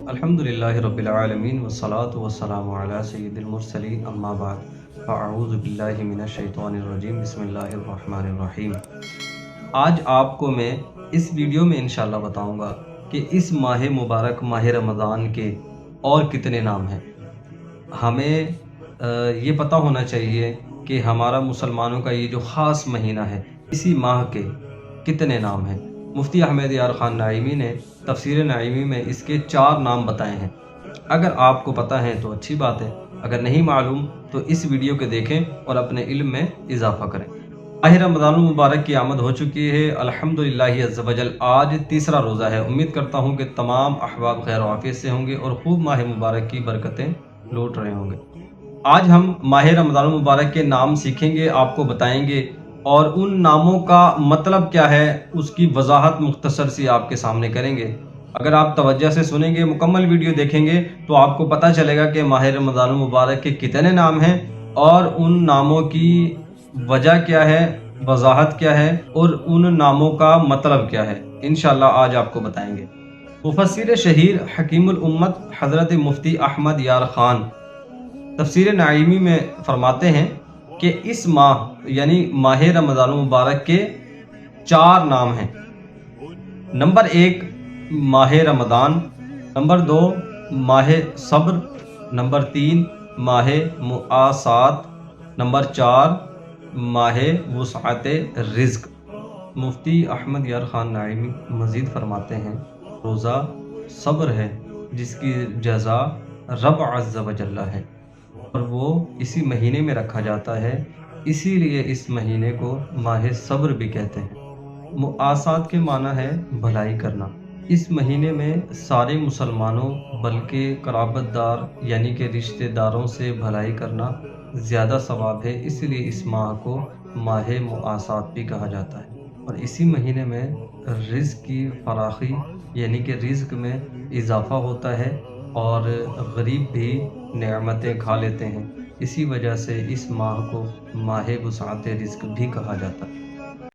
الحمدللہ رب العالمین والصلاة والسلام علی سید المرسلین اما بعد فاعوذ باللہ من الشیطان الرجیم بسم اللہ الرحمن الرحیم۔ آج آپ کو میں اس ویڈیو میں انشاءاللہ بتاؤں گا کہ اس ماہ مبارک ماہ رمضان کے اور کتنے نام ہیں۔ ہمیں یہ پتہ ہونا چاہیے کہ ہمارا مسلمانوں کا یہ جو خاص مہینہ ہے اسی ماہ کے کتنے نام ہیں۔ مفتی احمد یار خان نعیمی نے تفسیر نعیمی میں اس کے 4 نام بتائے ہیں۔ اگر آپ کو پتہ ہے تو اچھی بات ہے، اگر نہیں معلوم تو اس ویڈیو کو دیکھیں اور اپنے علم میں اضافہ کریں۔ ماہ رمضان المبارک کی آمد ہو چکی ہے الحمدللہ عز و جل۔ آج تیسرا روزہ ہے۔ امید کرتا ہوں کہ تمام احباب خیر و عافیت سے ہوں گے اور خوب ماہ مبارک کی برکتیں لوٹ رہے ہوں گے۔ آج ہم ماہ رمضان المبارک کے نام سیکھیں گے، آپ کو بتائیں گے اور ان ناموں کا مطلب کیا ہے اس کی وضاحت مختصر سی آپ کے سامنے کریں گے۔ اگر آپ توجہ سے سنیں گے، مکمل ویڈیو دیکھیں گے تو آپ کو پتہ چلے گا کہ ماہ رمضان المبارک کے کتنے نام ہیں اور ان ناموں کی وجہ کیا ہے، وضاحت کیا ہے اور ان ناموں کا مطلب کیا ہے، انشاءاللہ آج آپ کو بتائیں گے۔ مفسر شہیر حکیم الامت حضرت مفتی احمد یار خان تفسیر نعیمی میں فرماتے ہیں کہ اس ماہ یعنی ماہ رمضان المبارک کے 4 نام ہیں۔ نمبر 1 ماہ رمضان، نمبر 2 ماہ صبر، نمبر 3 ماہ مؤاسات، نمبر 4 ماہ وسعت رزق۔ مفتی احمد یار خان نعیمی مزید فرماتے ہیں روزہ صبر ہے جس کی جزا رب عز و جل ہے اور وہ اسی مہینے میں رکھا جاتا ہے، اسی لیے اس مہینے کو ماہ صبر بھی کہتے ہیں۔ مؤاسات کے معنی ہے بھلائی کرنا۔ اس مہینے میں سارے مسلمانوں بلکہ قرابت دار یعنی کہ رشتہ داروں سے بھلائی کرنا زیادہ ثواب ہے، اس لیے اس ماہ کو ماہ مؤاسات بھی کہا جاتا ہے۔ اور اسی مہینے میں رزق کی فراخی یعنی کہ رزق میں اضافہ ہوتا ہے اور غریب بھی نعمتیں کھا لیتے ہیں، اسی وجہ سے اس ماہ کو ماہ وسعت رزق بھی کہا جاتا ہے۔